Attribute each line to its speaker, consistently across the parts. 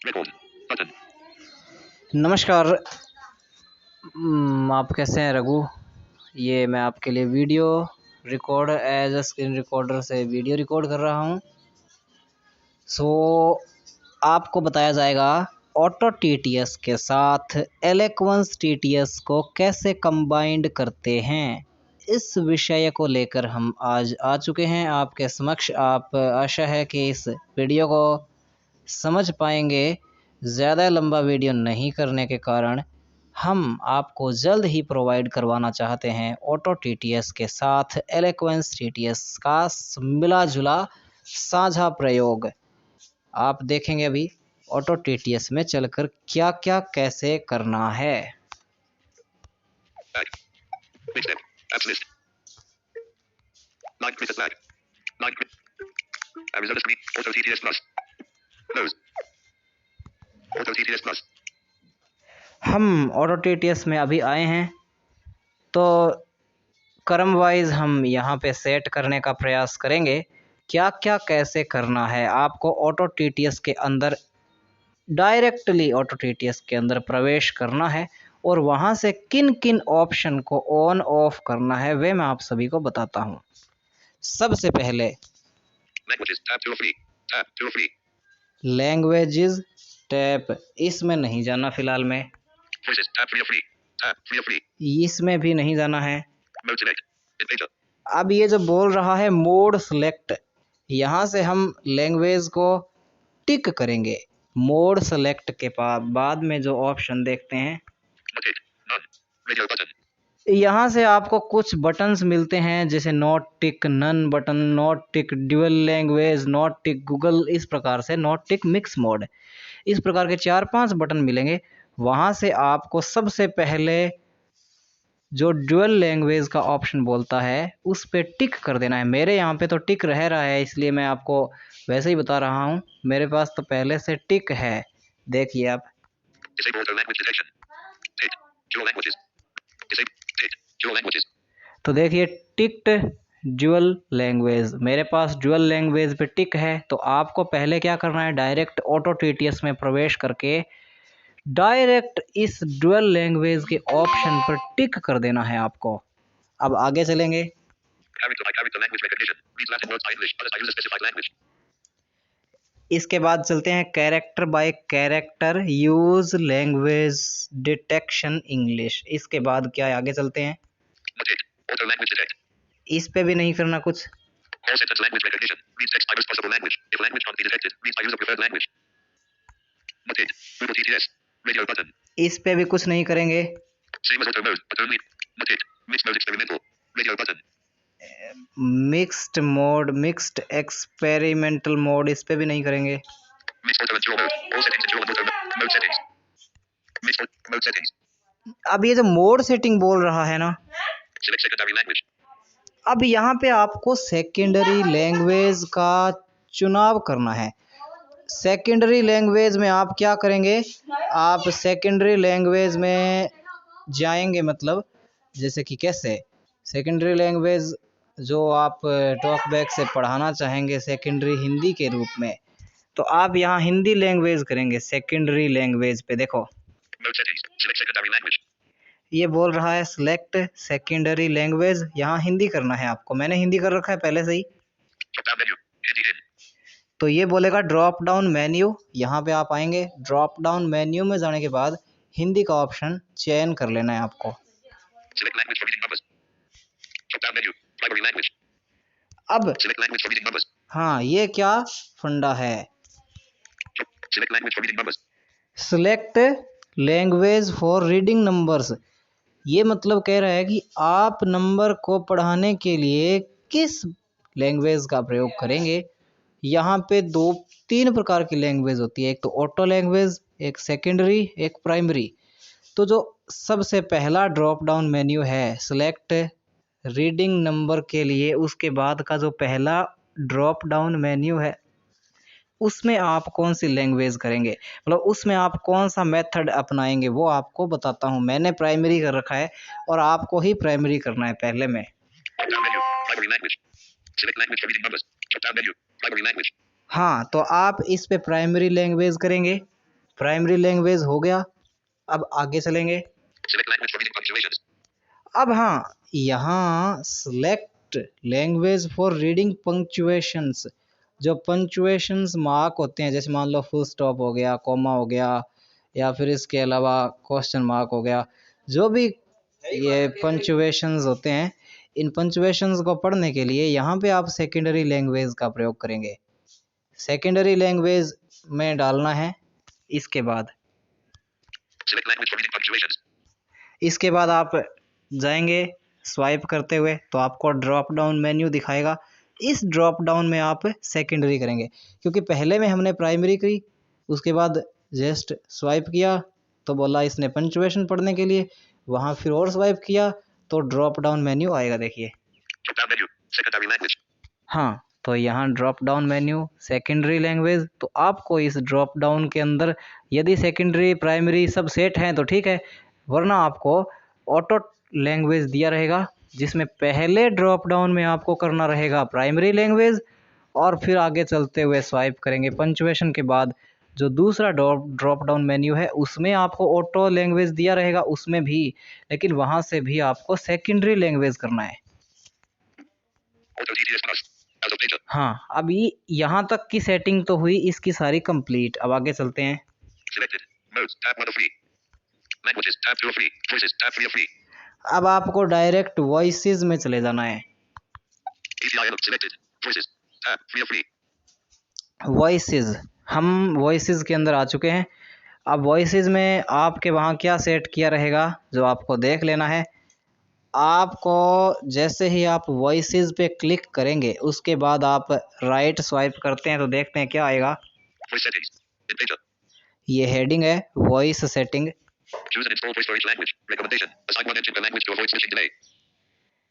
Speaker 1: Record. Button.
Speaker 2: नमस्कार। आप कैसे हैं रघु? ये मैं आपके लिए video record as a screen recorder से वीडियो रिकॉर्ड कर रहा हूँ। आपको बताया जाएगा ऑटो टीटीएस के साथ एलेक्वंस टीटीएस को कैसे कंबाइंड करते हैं। इस विषय को लेकर हम आज आ चुके हैं आपके समक्ष। आप आशा है कि इस वीडियो को समझ पाएंगे। ज़्यादा लंबा वीडियो नहीं करने के कारण हम आपको जल्द ही प्रोवाइड करवाना चाहते हैं ऑटो टीटीएस के साथ एलेक्वेंस टीटीएस का मिला जुला साझा प्रयोग। आप देखेंगे अभी ऑटो टीटीएस में चलकर क्या क्या कैसे करना है।
Speaker 1: Back. Next step. Apps list. Live Cricket Flag. Live Arizona Screen. Auto TTS Plus. Close. Auto TTS Plus.
Speaker 2: हम ऑटो टीटीएस में अभी आए हैं तो क्रम वाइज हम यहाँ पे सेट करने का प्रयास करेंगे क्या क्या कैसे करना है। आपको ऑटो टीटीएस के अंदर डायरेक्टली ऑटो टीटीएस के अंदर प्रवेश करना है और वहाँ से किन किन ऑप्शन को ऑन ऑफ करना है वे मैं आप सभी को बताता हूँ। सबसे पहले
Speaker 1: Languages. Tab 2 of 3. Tab 2 of 3.
Speaker 2: Languages tab, इसमें नहीं जाना फिलहाल में।
Speaker 1: Voices. Tab 3 of 3. Tab 3 of 3.
Speaker 2: इसमें भी नहीं जाना है।
Speaker 1: Mode select. Invader.
Speaker 2: अब ये जो बोल रहा है मोड सेलेक्ट, यहाँ से हम लैंग्वेज को टिक करेंगे। मोड सेलेक्ट के बाद में जो ऑप्शन देखते हैं
Speaker 1: Noted. None. Radio button.
Speaker 2: यहाँ से आपको कुछ बटन्स मिलते हैं जैसे not tick none button, not tick dual language, not tick Google, इस प्रकार से नॉट टिक मिक्स मोड, इस प्रकार के 4-5 बटन मिलेंगे। वहाँ से आपको सबसे पहले जो ड्यूअल लैंग्वेज का ऑप्शन बोलता है उस पर टिक कर देना है। मेरे यहाँ पे तो टिक रह रहा है इसलिए मैं आपको वैसे ही बता रहा हूँ। मेरे पास तो पहले से टिक है, देखिए आप।
Speaker 1: Disable auto language detection. Tick. Dual languages. Disable. Tick. Dual languages.
Speaker 2: तो देखिए टिक्ड ड्यूअल लैंग्वेज, मेरे पास ड्यूअल लैंग्वेज पे टिक है। तो आपको पहले क्या करना है, डायरेक्ट ऑटो टीटीएस में प्रवेश करके डायरेक्ट इस ड्यूअल लैंग्वेज के ऑप्शन पर टिक कर देना है आपको। अब आगे चलेंगे।
Speaker 1: Character by character language recognition. Reads Latin words by English. Others by user specified language.
Speaker 2: इसके बाद चलते हैं character bye character use language detection English. इसके बाद क्या है, आगे चलते हैं।
Speaker 1: Noted. Auto language detect.
Speaker 2: इस पे भी नहीं करना कुछ।
Speaker 1: All sentence language recognition. Reads text by most possible language. If language can't be detected, reads by user preferred language. Noted. Google TTS. Radio button.
Speaker 2: इस पे भी कुछ नहीं करेंगे।
Speaker 1: Same as auto mode, but only. Noted. Mixed mode experimental. Radio button.
Speaker 2: Mixed mode, mixed experimental mode, इस पे भी नहीं करेंगे।
Speaker 1: Mixed auto and dual mode. All settings in dual and auto mode. Mode settings. Mixed mode settings.
Speaker 2: अब ये जो mode setting बोल रहा है ना,
Speaker 1: Select secondary language.
Speaker 2: अब यहाँ पे आपको सेकेंडरी लैंग्वेज का चुनाव करना है। सेकेंडरी लैंग्वेज में आप क्या करेंगे, आप सेकेंडरी लैंग्वेज में जाएंगे, मतलब जैसे कि कैसे सेकेंडरी लैंग्वेज जो आप टॉकबैक से पढ़ाना चाहेंगे सेकेंडरी हिंदी के रूप में, तो आप यहाँ हिंदी लैंग्वेज करेंगे। सेकेंडरी लैंग्वेज पे देखो
Speaker 1: Mode settings. Select secondary language.
Speaker 2: ये बोल रहा है सिलेक्ट सेकेंडरी लैंग्वेज, यहाँ हिंदी करना है आपको। मैंने हिंदी कर रखा है पहले से ही।
Speaker 1: Drop down menu. Hindi in.
Speaker 2: तो ये बोलेगा ड्रॉप डाउन मेन्यू, यहाँ पे आप आएंगे। ड्रॉप डाउन मेन्यू में जाने के बाद हिंदी का ऑप्शन चयन कर लेना है आपको।
Speaker 1: Select language for reading numbers. Drop down menu. Primary language.
Speaker 2: अब
Speaker 1: Select language for reading numbers.
Speaker 2: हाँ, ये क्या फंडा है,
Speaker 1: Select language for reading numbers.
Speaker 2: Select language for reading numbers. ये मतलब कह रहा है कि आप नंबर को पढ़ाने के लिए किस लैंग्वेज का प्रयोग करेंगे। यहाँ पे 2-3 प्रकार की लैंग्वेज होती है, एक तो ऑटो लैंग्वेज, एक सेकेंडरी, एक प्राइमरी। तो जो सबसे पहला ड्रॉप डाउन मेन्यू है सिलेक्ट रीडिंग नंबर के लिए, उसके बाद का जो पहला ड्रॉप डाउन मेन्यू है उसमें आप कौन सी लैंग्वेज करेंगे, मतलब उसमें आप कौन सा मेथड अपनाएंगे वो आपको बताता हूँ। मैंने प्राइमरी कर रखा है और आपको ही प्राइमरी करना है पहले में।
Speaker 1: Drop down menu. Primary language. Select language for reading numbers. Drop down menu. Primary language.
Speaker 2: हाँ, तो आप इस पे प्राइमरी लैंग्वेज करेंगे। प्राइमरी लैंग्वेज हो गया। अब आगे चलेंगे।
Speaker 1: Select language for reading punctuations.
Speaker 2: अब हाँ, यहाँ select language for reading punctuations, जो पंक्चुएशंस मार्क होते हैं, जैसे मान लो फुल स्टॉप हो गया, कॉमा हो गया, या फिर इसके अलावा क्वेश्चन मार्क हो गया, जो भी ये पंक्चुएशंस होते हैं, इन पंक्चुएशंस को पढ़ने के लिए यहाँ पे आप सेकेंडरी लैंग्वेज का प्रयोग करेंगे। सेकेंडरी लैंग्वेज में डालना है। इसके बाद
Speaker 1: Select language for reading punctuations.
Speaker 2: इसके बाद आप जाएंगे स्वाइप करते हुए तो आपको ड्रॉप डाउन मेन्यू दिखाएगा। इस ड्रॉप डाउन में आप सेकेंडरी करेंगे, क्योंकि पहले में हमने प्राइमरी की, उसके बाद जस्ट स्वाइप किया तो बोला इसने पंक्चुएशन पढ़ने के लिए, वहाँ फिर और स्वाइप किया तो ड्रॉप डाउन मेन्यू आएगा। देखिए
Speaker 1: Drop down menu. Secondary language.
Speaker 2: हाँ, तो यहाँ drop down menu secondary language, तो आपको इस ड्रॉप डाउन के अंदर यदि सेकेंडरी प्राइमरी सब सेट हैं तो ठीक है, वरना आपको ऑटो लैंग्वेज दिया रहेगा, जिसमें पहले ड्रॉप डाउन में आपको करना रहेगा प्राइमरी लैंग्वेज, और फिर आगे चलते हुए स्वाइप करेंगे पंक्चुएशन के बाद जो दूसरा ड्रॉप डाउन मेन्यू है उसमें आपको ऑटो लैंग्वेज दिया रहेगा उसमें भी, लेकिन वहाँ से भी आपको सेकेंडरी लैंग्वेज करना है।
Speaker 1: Auto TTS plus. Out of data.
Speaker 2: हाँ, अब यहाँ तक की सेटिंग तो हुई इसकी सारी कंप्लीट। अब आगे चलते हैं।
Speaker 1: Selected. Modes. Tab 1 of 3. Languages. Tab 2 of 3. Voices. Tab 3 of 3.
Speaker 2: अब आपको डायरेक्ट वॉइसेस में चले जाना है।
Speaker 1: ECIL. Selected. Voices. Tab 3 of 3.
Speaker 2: Voices, हम वॉइसेस के अंदर आ चुके हैं। अब वॉइसेस में आपके वहाँ क्या सेट किया रहेगा जो आपको देख लेना है। आपको जैसे ही आप वॉइसेस पे क्लिक करेंगे उसके बाद आप राइट स्वाइप करते हैं तो देखते हैं क्या आएगा।
Speaker 1: Voice settings. In data.
Speaker 2: ये हेडिंग है voice setting.
Speaker 1: Choose and install voice for each language. Recommendation. Assign one engine per language to avoid switching delay.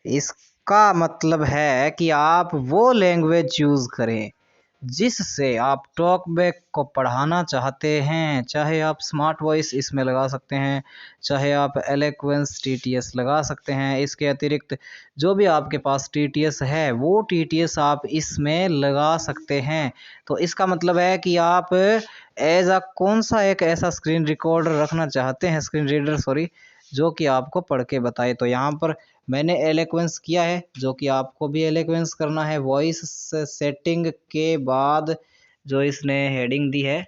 Speaker 2: इसका मतलब है कि आप वो लैंग्वेज चूज़ करें जिससे आप टॉकबैक को पढ़ाना चाहते हैं, चाहे आप स्मार्ट वॉइस इसमें लगा सकते हैं, चाहे आप एलोक्वेंस टीटीएस लगा सकते हैं। इसके अतिरिक्त जो भी आपके पास टीटीएस है वो टीटीएस आप इसमें लगा सकते हैं। तो इसका मतलब है कि आप एज अ कौन सा एक ऐसा स्क्रीन रिकॉर्डर रखना चाहते हैं, स्क्रीन रीडर सॉरी, जो कि आपको पढ़ के बताए। तो यहाँ पर मैंने एलोक्वेंस किया है, जो कि आपको भी एलोक्वेंस करना है। वॉइस सेटिंग के बाद जो इसने हेडिंग दी है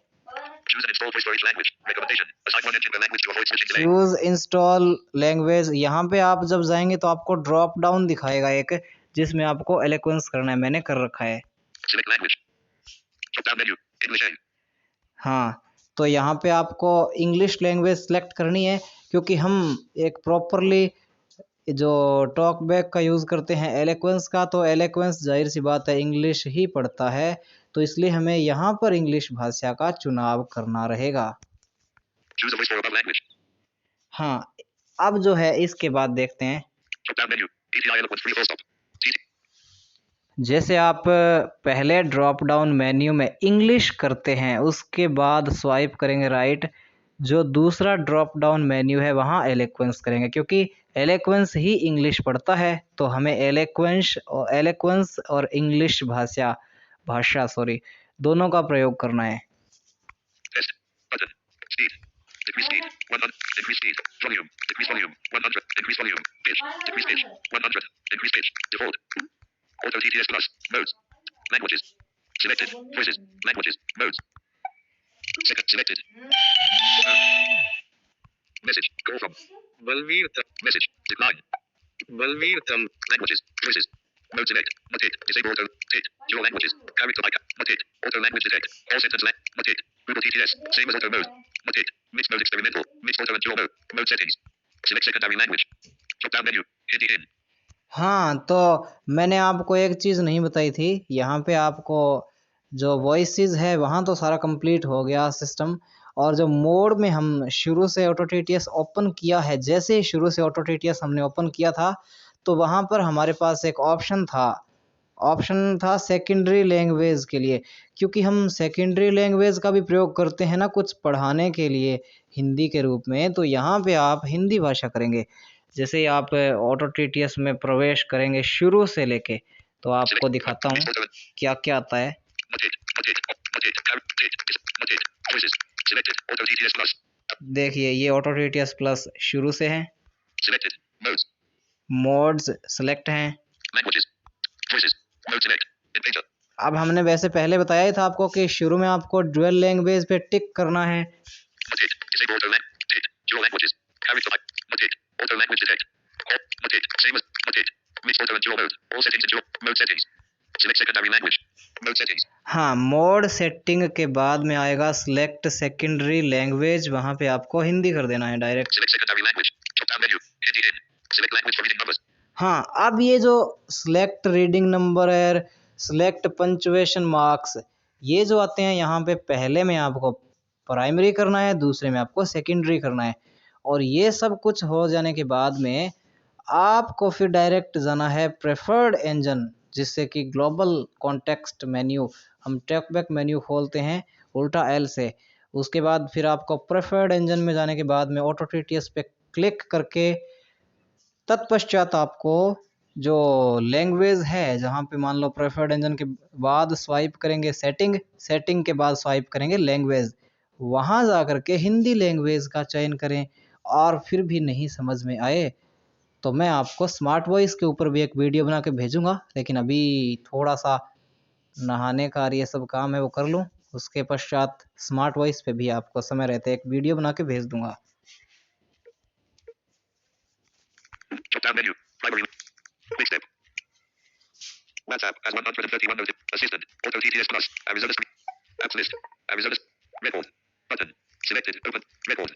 Speaker 1: Choose and install voice for each language. Recommendation. Assign one engine per language to avoid switching delay.
Speaker 2: Choose install language, यहाँ पे आप जब जाएंगे तो आपको ड्रॉप डाउन दिखाएगा एक, जिसमें आपको एलोक्वेंस करना है। मैंने कर रखा है।
Speaker 1: Select language. Drop down menu. English A.
Speaker 2: हाँ, तो यहाँ पे आपको इंग्लिश लैंग्वेज सेलेक्ट करनी है, क्योंकि हम एक प्रॉपरली जो टॉक बैक का यूज़ करते हैं एलोक्वेंस का, तो एलोक्वेंस जाहिर सी बात है इंग्लिश ही पढ़ता है, तो इसलिए हमें यहाँ पर इंग्लिश भाषा का चुनाव करना रहेगा।
Speaker 1: Choose a voice for above language.
Speaker 2: हाँ, अब जो है इसके बाद देखते हैं।
Speaker 1: Drop down menu. ECI eloquence free full stop. TT.
Speaker 2: जैसे आप पहले ड्रॉप डाउन मेन्यू में इंग्लिश करते हैं, उसके बाद स्वाइप करेंगे राइट, जो दूसरा ड्रॉप डाउन मेन्यू है वहाँ एलोक्वेंस करेंगे, क्योंकि एलोक्वेंस ही इंग्लिश पढ़ता है, तो हमें एलोक्वेंस और इंग्लिश भाषा दोनों का प्रयोग करना है।
Speaker 1: Test. Button. Speed. Decrease speed. 100. Increase speed. Volume. Decrease volume. 100. Increase volume. Pitch. Decrease pitch. 100. Increase pitch. Default. Auto TTS plus. Modes. Languages. Selected. Voices. Languages. Modes. Second selected. Message. Go from. Balveer Tham. Message. Decline. Balveer Tham. Languages. Voices. Mode select. Mutate. Disable auto. Tit. Dual languages. Character mic. Mutate. Auto language detect. All sentence Mutate. Google TTS. Same as auto mode. Mutate. Mixed mode experimental. Mixed auto and dual mode. Mode settings. Select secondary language. Drop down menu. Hindi in.
Speaker 2: हाँ, तो मैंने आपको एक चीज़ नहीं बताई थी, यहाँ पे आपको जो वॉइसेस है वहाँ तो सारा कंप्लीट हो गया सिस्टम, और जो मोड में हम शुरू से ऑटो टीटीएस ओपन किया है, जैसे ही शुरू से ऑटो टीटीएस हमने ओपन किया था तो वहाँ पर हमारे पास एक ऑप्शन था सेकेंडरी लैंग्वेज के लिए, क्योंकि हम सेकेंडरी लैंग्वेज का भी प्रयोग करते हैं ना कुछ पढ़ाने के लिए हिंदी के रूप में, तो यहाँ पे आप हिंदी भाषा करेंगे। जैसे ही आप ऑटो टीटीएस में प्रवेश करेंगे शुरू से लेके, तो आपको दिखाता हूँ क्या क्या आता है।
Speaker 1: Mutate. Mutate. Mutate. Mutate. Mutate. Voices. Selected. Auto TTS Plus.
Speaker 2: देखिए ये ऑटो TTS प्लस शुरू से है।
Speaker 1: Selected. Modes.
Speaker 2: मोड्स सेलेक्ट हैं।
Speaker 1: Languages. Voices. Mode select. In pager.
Speaker 2: अब हमने वैसे पहले बताया ही था आपको कि शुरू में आपको ड्यूअल लैंग्वेज पे टिक करना है।
Speaker 1: Mutate. Disable auto language. Dual languages. Character type. Mutate. Auto language detect. Mutate. Same as mutate. Mixed auto and dual mode. All settings in dual mode settings. Select secondary language. Mode settings.
Speaker 2: हाँ, mode setting के बाद में आएगा select secondary language, वहाँ पे आपको हिंदी कर देना है direct.
Speaker 1: Select secondary language. Drop down menu. Hindi in. Select language for reading numbers.
Speaker 2: हाँ, अब ये जो सिलेक्ट रीडिंग नंबर है, सिलेक्ट पंक्चुएशन मार्क्स, ये जो आते हैं यहाँ पे पहले में आपको प्राइमरी करना है, दूसरे में आपको सेकेंडरी करना है। और ये सब कुछ हो जाने के बाद में आपको फिर डायरेक्ट जाना है प्रेफर्ड इंजन, जिससे कि ग्लोबल कॉन्टेक्स्ट मेन्यू, हम टॉकबैक मेन्यू खोलते हैं उल्टा एल से। उसके बाद फिर आपको प्रेफर्ड इंजन में जाने के बाद में ऑटो TTS पे क्लिक करके तत्पश्चात आपको जो लैंग्वेज है, जहाँ पे मान लो प्रेफर्ड इंजन के बाद स्वाइप करेंगे सेटिंग, सेटिंग के बाद स्वाइप करेंगे लैंग्वेज, वहाँ जा कर के हिंदी लैंग्वेज का चयन करें। और फिर भी नहीं समझ में आए तो मैं आपको स्मार्ट वॉइस के ऊपर भी एक वीडियो बना के भेजूंगा, लेकिन अभी थोड़ा सा नहाने का ये सब काम है वो कर लूँ, उसके पश्चात स्मार्ट वॉइस पे भी आपको समय रहते एक वीडियो बना के भेज दूंगा।
Speaker 1: Drop down menu. Primary. Quick step. WhatsApp has 131 noted. Assistant. Auto TTS Plus. Arizona. Apps list. Arizona. Record. Button. Selected. Open. Record.